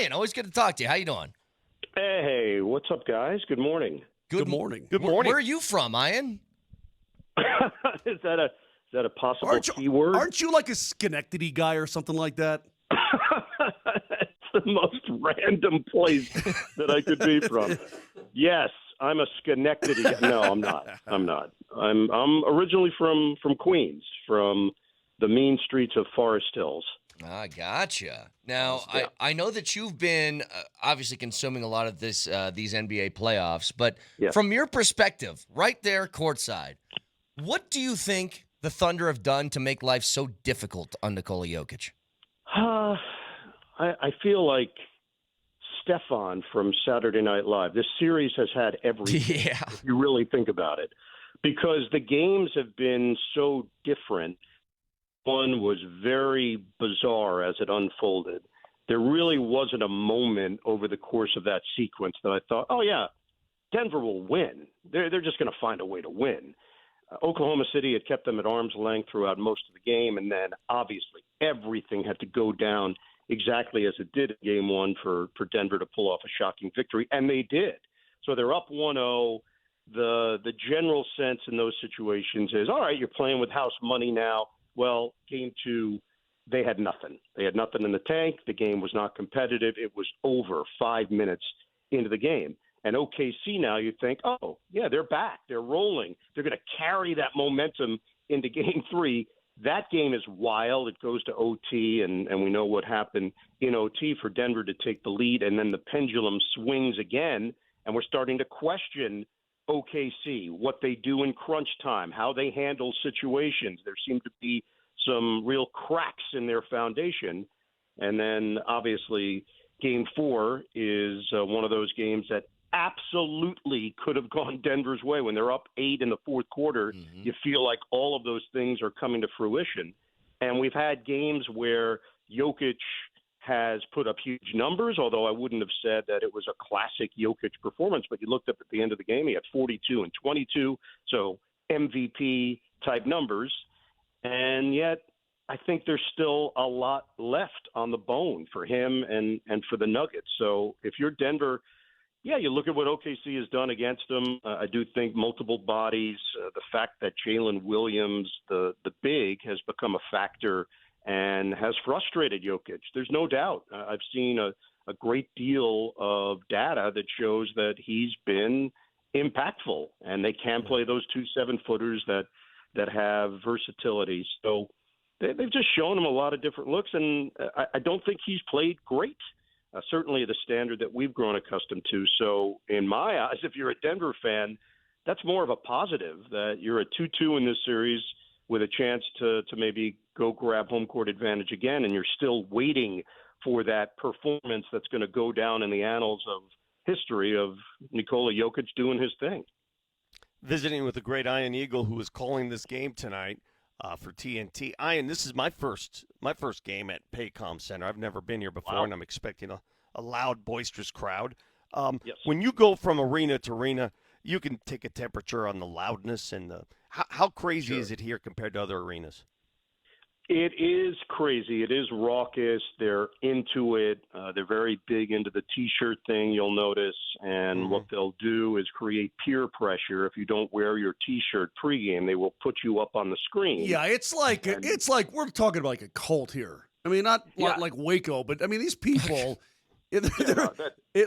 Ian, always good to talk to you. How you doing? Hey, what's up, guys? Good morning. Good morning. Good morning. Where are you from, Ian? Is that a possible keyword? Aren't you like a Schenectady guy or something like that? It's the most random place that I could be from. Yes, I'm a Schenectady guy. No, I'm not. I'm originally from Queens, from the mean streets of Forest Hills. I gotcha. Now, I know that you've been obviously consuming a lot of these NBA playoffs, but from your perspective, right there courtside, what do you think the Thunder have done to make life so difficult on Nikola Jokic? I feel like Stefan from Saturday Night Live. This series has had everything, if you really think about it, because the games have been so different. One was very bizarre as it unfolded. There really wasn't a moment over the course of that sequence that I thought, oh, yeah, Denver will win. They're just going to find a way to win. Oklahoma City had kept them at arm's length throughout most of the game, and then obviously everything had to go down exactly as it did in Game 1 for Denver to pull off a shocking victory, and they did. So they're up 1-0. The general sense in those situations is, all right, you're playing with house money now. Well, Game 2, they had nothing. They had nothing in the tank. The game was not competitive. It was over 5 minutes into the game. And OKC now, you think, oh, yeah, they're back. They're rolling. They're going to carry that momentum into Game 3. That game is wild. It goes to OT, and we know what happened in OT for Denver to take the lead, and then the pendulum swings again, and we're starting to question OKC, what they do in crunch time, how they handle situations. There seem to be some real cracks in their foundation. And then, obviously, Game 4 is one of those games that absolutely could have gone Denver's way. When they're up 8 in the fourth quarter, you feel like all of those things are coming to fruition. And we've had games where Jokic has put up huge numbers, although I wouldn't have said that it was a classic Jokic performance. But you looked up at the end of the game, he had 42 and 22, so MVP-type numbers. And yet I think there's still a lot left on the bone for him and for the Nuggets. So if you're Denver, you look at what OKC has done against them. I do think multiple bodies, the fact that Jalen Williams, the big, has become a factor and has frustrated Jokic. There's no doubt. I've seen a great deal of data that shows that he's been impactful, and they can play those 2 7-footers that have versatility. So they've just shown him a lot of different looks, and I don't think he's played great, certainly the standard that we've grown accustomed to. So in my eyes, if you're a Denver fan, that's more of a positive, that you're a 2-2 in this series with a chance to maybe go grab home court advantage again, and you're still waiting for that performance that's going to go down in the annals of history of Nikola Jokic doing his thing. Visiting with the great Ian Eagle, who is calling this game tonight for TNT. Ian, this is my first game at Paycom Center. I've never been here before, and I'm expecting a loud, boisterous crowd. Yes. When you go from arena to arena, you can take a temperature on the loudness and how crazy is it here compared to other arenas? It is crazy. It is raucous. They're into it. They're very big into the T-shirt thing, you'll notice. And what they'll do is create peer pressure. If you don't wear your T-shirt pregame, they will put you up on the screen. Yeah, it's like we're talking about like a cult here. I mean, not like Waco, but I mean these people. It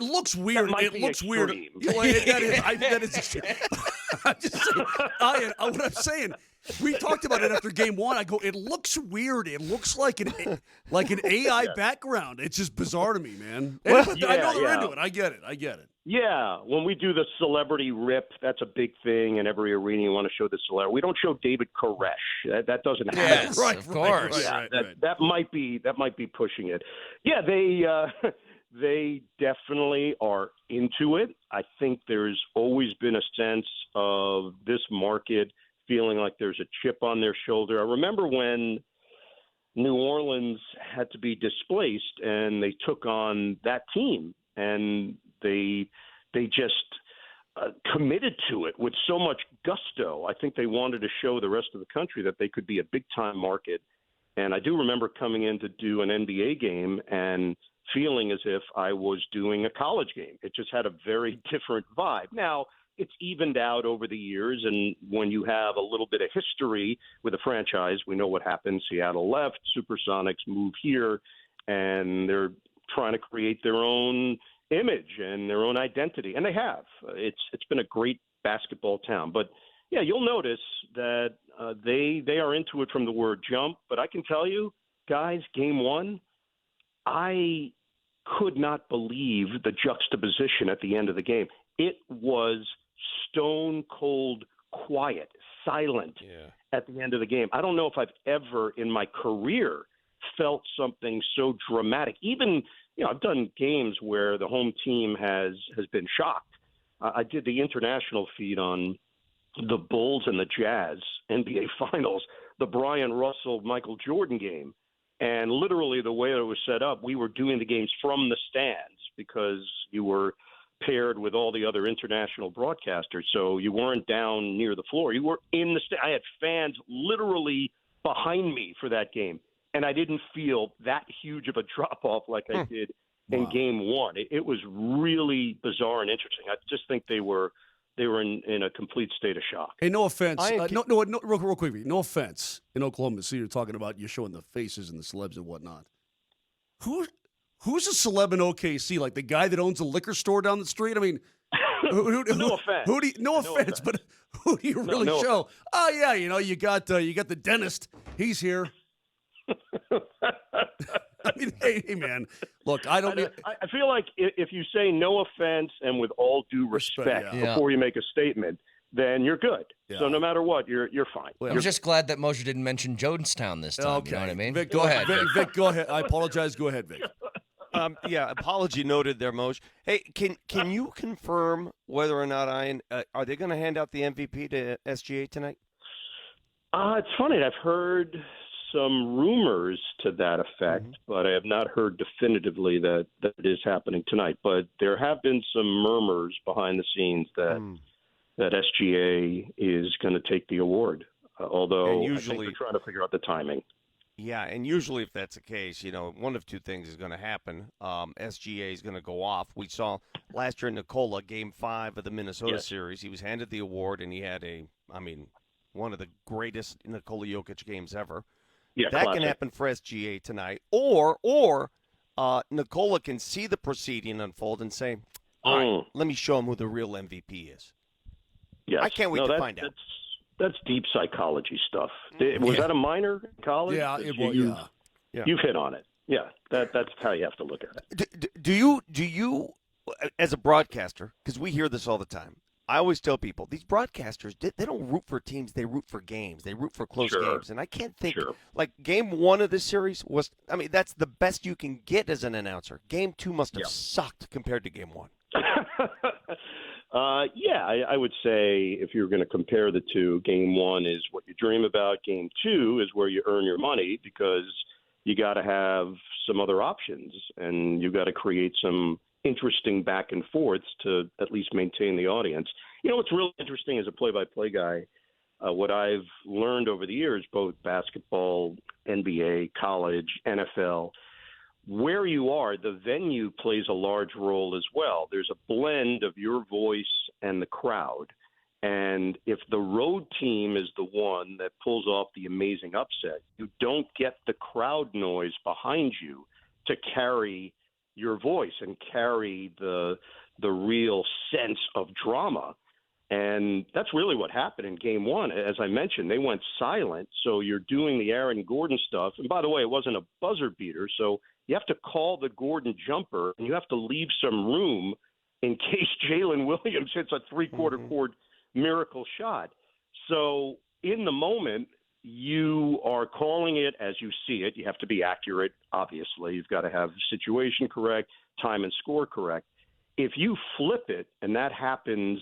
looks weird. It looks weird. That is. I'm just saying. What I'm saying. We talked about it after Game 1. I go, it looks weird. It looks like an AI background. It's just bizarre to me, man. I know they're into it. I get it. Yeah, when we do the celebrity rip, that's a big thing. In every arena, you want to show the celebrity. We don't show David Koresh. That doesn't happen. Yes, right, of course. That might be pushing it. Yeah, they definitely are into it. I think there's always been a sense of this market feeling like there's a chip on their shoulder. I remember when New Orleans had to be displaced and they took on that team, and they just committed to it with so much gusto. I think they wanted to show the rest of the country that they could be a big-time market. And I do remember coming in to do an NBA game, and feeling as if I was doing a college game. It just had a very different vibe. Now, it's evened out over the years, and when you have a little bit of history with a franchise, we know what happened. Seattle left, Supersonics moved here, and they're trying to create their own image and their own identity, and they have. It's been a great basketball town. But, yeah, you'll notice that they are into it from the word jump. But I can tell you, guys, game one, I could not believe the juxtaposition at the end of the game. It was stone cold quiet, silent at the end of the game. I don't know if I've ever in my career felt something so dramatic. Even, I've done games where the home team has been shocked. I did the international feed on the Bulls and the Jazz NBA Finals, the Brian Russell Michael Jordan game. And literally the way it was set up, we were doing the games from the stands because you were paired with all the other international broadcasters. So you weren't down near the floor. You were in the I had fans literally behind me for that game. And I didn't feel that huge of a drop-off like I did in game one. It was really bizarre and interesting. I just think they were in a complete state of shock. Hey, no offense. Real quickly. No offense. In Oklahoma City, you're talking about you're showing the faces and the celebs and whatnot. Who's a celeb in OKC? Like the guy that owns a liquor store down the street? I mean, no offense. No offense, but who do you really show? Oh yeah, you got the dentist. He's here. I mean, hey, man. Look, I feel like if you say no offense and with all due respect before you make a statement, then you're good. Yeah. So no matter what, you're fine. I'm just glad that Moser didn't mention Jonestown this time. Okay. You know what I mean? Vic, go ahead. Vic, go ahead. I apologize. Go ahead, Vic. Apology noted there, Moj. Hey, can you confirm whether or not are they going to hand out the MVP to SGA tonight? It's funny. I've heard some rumors to that effect, but I have not heard definitively that it is happening tonight. But there have been some murmurs behind the scenes that SGA is going to take the award, although I think they're trying to figure out the timing. Yeah, and usually if that's the case, one of two things is going to happen. SGA is going to go off. We saw last year in Nikola, Game 5 of the Minnesota series, he was handed the award, and he had one of the greatest Nikola Jokic games ever. Yeah, that classic. can happen for SGA tonight. Or Nikola can see the proceeding unfold and say, all right, let me show him who the real MVP is. Yes. I can't wait to find out. That's deep psychology stuff. Was that a minor in college? Yeah, it was. You've hit on it. Yeah, that's how you have to look at it. Do you, as a broadcaster, because we hear this all the time, I always tell people, these broadcasters, they don't root for teams, they root for games. They root for close games. And I can't think, like Game 1 of this series was, that's the best you can get as an announcer. Game 2 must have sucked compared to Game 1. I would say if you're going to compare the two, Game 1 is what you dream about. Game 2 is where you earn your money because you got to have some other options and you got to create some interesting back and forths to at least maintain the audience. What's really interesting as a play-by-play guy, what I've learned over the years, both basketball, NBA, college, NFL, where you are, the venue plays a large role as well. There's a blend of your voice and the crowd. And if the road team is the one that pulls off the amazing upset, you don't get the crowd noise behind you to carry your voice and carry the real sense of drama. And that's really what happened in Game 1. As I mentioned, they went silent. So you're doing the Aaron Gordon stuff. And by the way, it wasn't a buzzer beater. So you have to call the Gordon jumper, and you have to leave some room in case Jalen Williams hits a three-quarter court miracle shot. So in the moment, you are calling it as you see it. You have to be accurate, obviously. You've got to have situation correct, time and score correct. If you flip it, and that happens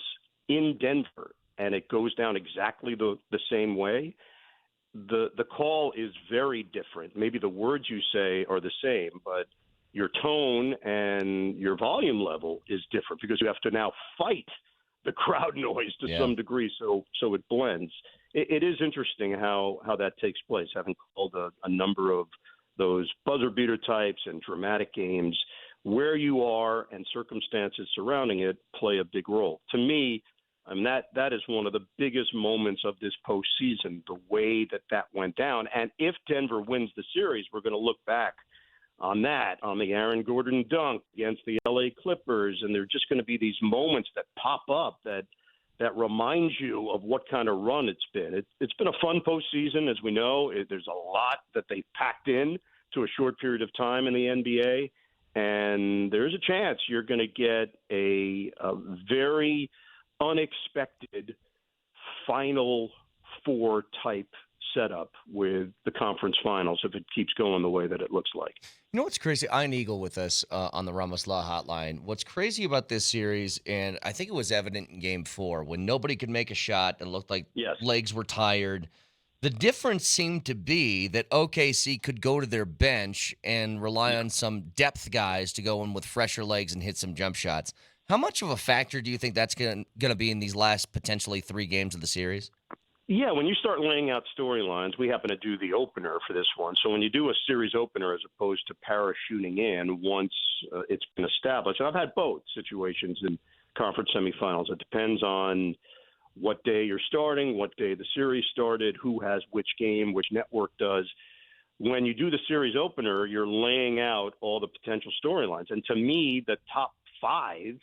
in Denver, and it goes down exactly the same way, the call is very different. Maybe the words you say are the same, but your tone and your volume level is different because you have to now fight the crowd noise to some degree, so it blends. It is interesting how that takes place. Having called a number of those buzzer beater types and dramatic games, where you are and circumstances surrounding it play a big role. To me, that is one of the biggest moments of this postseason, the way that went down. And if Denver wins the series, we're going to look back on that, on the Aaron Gordon dunk against the LA Clippers, and there are just going to be these moments that pop up that reminds you of what kind of run it's been. It's been a fun postseason, as we know. There's a lot that they packed in to a short period of time in the NBA, and there's a chance you're going to get a very unexpected Final Four type setup with the conference finals if it keeps going the way that it looks like. You know what's crazy? Ian Eagle with us on the Ramos Law Hotline. What's crazy about this series, and I think it was evident in Game 4, when nobody could make a shot and looked like legs were tired, the difference seemed to be that OKC could go to their bench and rely on some depth guys to go in with fresher legs and hit some jump shots. How much of a factor do you think that's going to be in these last potentially 3 games of the series? Yeah, when you start laying out storylines, we happen to do the opener for this one. So when you do a series opener as opposed to parachuting in once it's been established, and I've had both situations in conference semifinals. It depends on what day you're starting, what day the series started, who has which game, which network does. When you do the series opener, you're laying out all the potential storylines. And to me, the top 5,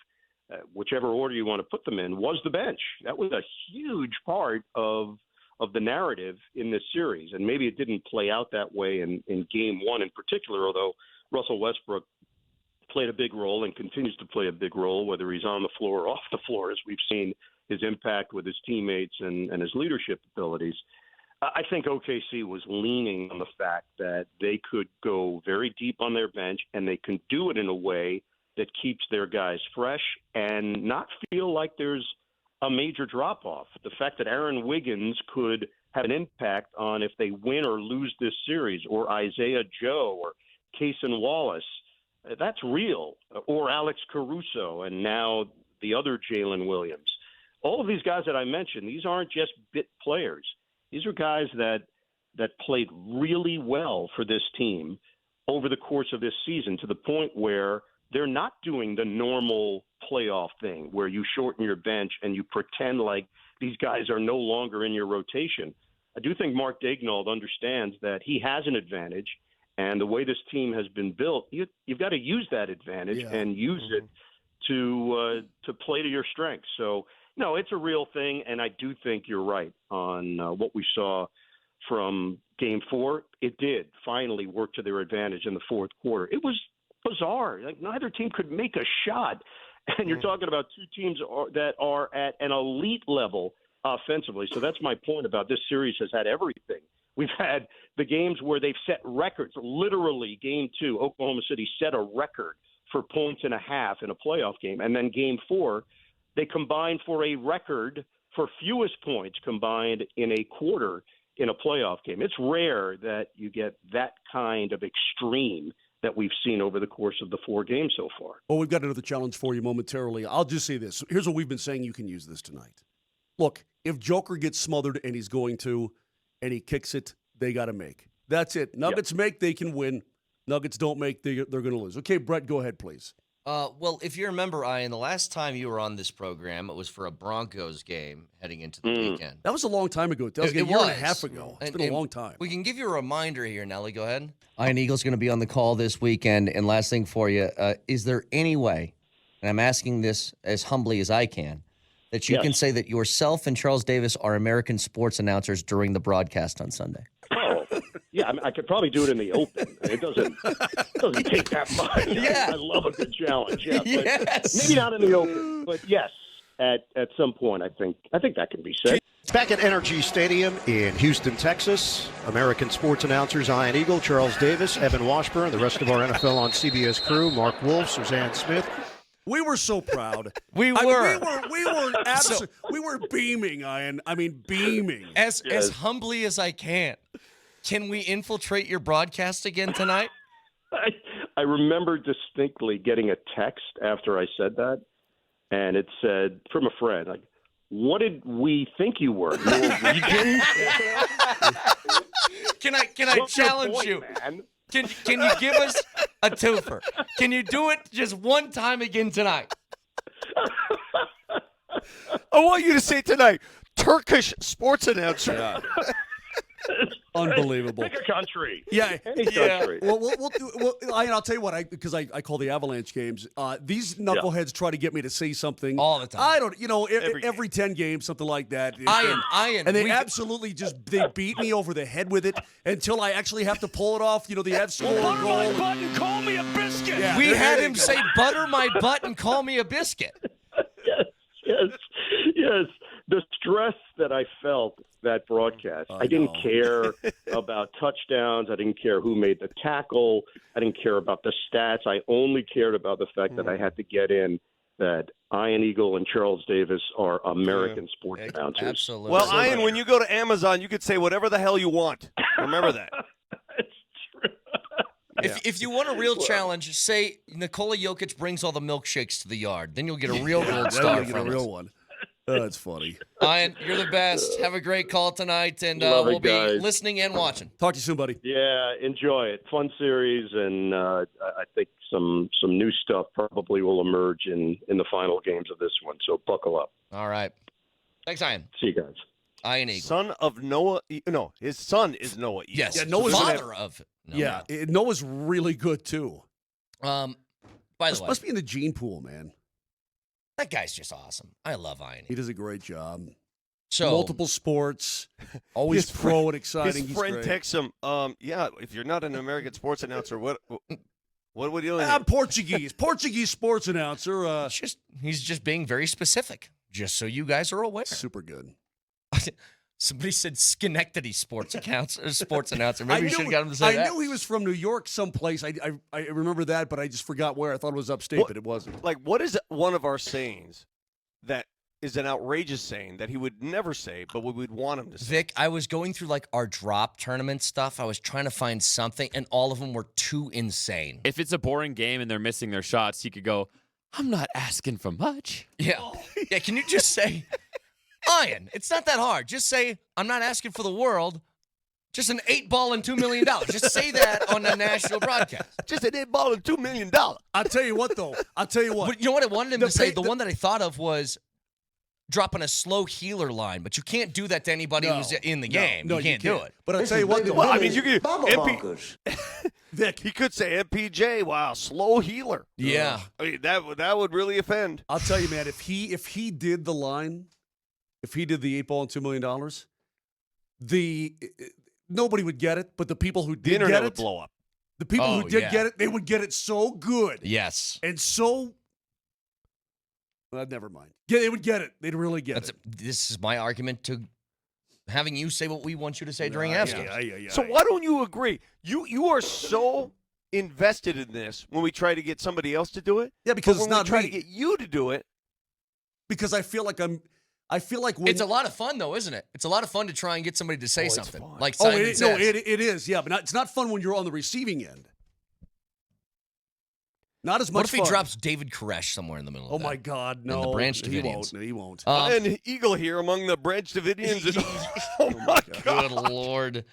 whichever order you want to put them in, was the bench. That was a huge part of the narrative in this series. And maybe it didn't play out that way in Game 1 in particular, although Russell Westbrook played a big role and continues to play a big role, whether he's on the floor or off the floor, as we've seen his impact with his teammates and his leadership abilities. I think OKC was leaning on the fact that they could go very deep on their bench, and they can do it in a way that keeps their guys fresh and not feel like there's a major drop-off. The fact that Aaron Wiggins could have an impact on if they win or lose this series, or Isaiah Joe or Cason Wallace, that's real, or Alex Caruso, and now the other Jalen Williams. All of these guys that I mentioned, these aren't just bit players. These are guys that played really well for this team over the course of this season, to the point where they're not doing the normal playoff thing where you shorten your bench and you pretend like these guys are no longer in your rotation. I do think Mark Daigneault understands that he has an advantage, and the way this team has been built, you've got to use that advantage and use it to play to your strengths. So, no, it's a real thing, and I do think you're right on what we saw from Game 4. It did finally work to their advantage in the fourth quarter. It was bizarre. Like, neither team could make a shot. And you're talking about 2 teams that are at an elite level offensively. So that's my point about this series has had everything. We've had the games where they've set records. Literally, Game 2, Oklahoma City set a record for points and a half in a playoff game. And then Game 4, they combined for a record for fewest points combined in a quarter in a playoff game. It's rare that you get that kind of extreme that we've seen over the course of the 4 games so far. Well, we've got another challenge for you momentarily. I'll just say this. Here's what we've been saying. You can use this tonight. Look, if Joker gets smothered, and he's going to, and he kicks it, they got to make. That's it. Nuggets make, they can win. Nuggets don't make, they're going to lose. Okay, Brett, go ahead, please. Well, if you remember, Ian, the last time you were on this program, it was for a Broncos game heading into the weekend. That was a long time ago. That was a year and a half ago. It's been a long time. We can give you a reminder here, Nelly. Go ahead. Ian Eagle's going to be on the call this weekend. And last thing for you, is there any way, and I'm asking this as humbly as I can, that you can say that yourself and Charles Davis are American sports announcers during the broadcast on Sunday? Yeah, I could probably do it in the open. It doesn't take that much. Yeah. I love a good challenge. Yeah, yes. Maybe not in the open, but yes, at some point, I think that can be said. It's back at Energy Stadium in Houston, Texas. American sports announcers Ian Eagle, Charles Davis, Evan Washburn, the rest of our NFL on CBS crew, Mark Wolf, Suzanne Smith. We were so proud. We were beaming, Ian. I mean, beaming. As humbly as I can. Can we infiltrate your broadcast again tonight? I remember distinctly getting a text after I said that, and it said, from a friend, like, what did we think you were? Norwegian? Can I challenge you? Man? Can you give us a twofer? Can you do it just one time again tonight? I want you to say tonight, Turkish sports announcer. Yeah. Unbelievable. Pick a country. Yeah. Any country. I'll tell you what, because I call the Avalanche games. These knuckleheads try to get me to say something all the time. I don't, every 10 games, something like that. Ian. And they absolutely they beat me over the head with it until I actually have to pull it off. The absolute goal. Butter my butt and call me a biscuit. Yeah, we had him say, "Butter my butt and call me a biscuit." Yes. The stress that I felt that broadcast. I didn't care about touchdowns. I didn't care who made the tackle. I didn't care about the stats. I only cared about the fact that I had to get in that Ian Eagle and Charles Davis are American sports announcers. Absolutely. Well, Ian, when you go to Amazon, you could say whatever the hell you want. Remember that. It's true. If you want a real challenge, say Nikola Jokic brings all the milkshakes to the yard. Then you'll get a real gold star Get from a us. real one. That's funny. Ian, you're the best. Have a great call tonight, and we'll be listening and watching. Talk to you soon, buddy. Yeah, enjoy it. Fun series, and I think some new stuff probably will emerge in the final games of this one. So buckle up. All right. Thanks, Ian. See you guys. Ian Eagle. Son of Noah. No, his son is Noah Eagle. Yes. Yeah, Noah's father of. Noah's really good too. By the way, must be in the gene pool, man. that guy's just awesome. I love Ian. He does a great job. So multiple sports, always pro and exciting. His friend texts him, if you're not an American sports announcer, what would you do? I'm Portuguese sports announcer. he's just being very specific, just so you guys are aware. Super good. Somebody said Schenectady sports announcer. Maybe you should have got him to say that. I knew he was from New York someplace. I remember that, but I just forgot where. I thought it was upstate, but it wasn't. Like, what is one of our sayings that is an outrageous saying that he would never say, but we would want him to say? Vic, I was going through like our drop tournament stuff. I was trying to find something, and all of them were too insane. If it's a boring game and they're missing their shots, he could go, "I'm not asking for much." Yeah. Yeah, can you just say, Ian, it's not that hard. Just say, I'm not asking for the world. Just an 8-ball and $2 million. Just say that on a national broadcast. Just an 8-ball and $2 million. I'll tell you what, though. But you know what I wanted him to say? The one that I thought of was dropping a slow healer line, but you can't do that to anybody who's in the game. No, you can't do it. But I'll tell you what, though. Well, I mean, you could Vic, he could say MPJ. Wow, slow healer. Yeah. I mean, that would really offend. I'll tell you, man. If he did the line, if he did the 8-ball and $2 million, nobody would get it. But the people who did internet get would it, blow up. the people who did get it, they would get it so good. Yes. And so. Never mind. Yeah, they would get it. They'd really get it. This is my argument to having you say what we want you to say during halftime. Yeah. So why don't you agree? You are so invested in this when we try to get somebody else to do it. Yeah, because but it's when not we try me. to get you to do it. Because I feel like when It's a lot of fun, though, isn't it? It's a lot of fun to try and get somebody to say something. fun. Like Simon says. it is. Yeah, but it's not fun when you're on the receiving end. Not as much What if he fun. drops David Koresh somewhere in the middle of that? Oh, my God, no. In the Branch Davidians. He won't. And Eagle here among the Branch Davidians. Oh, my God. Good Lord.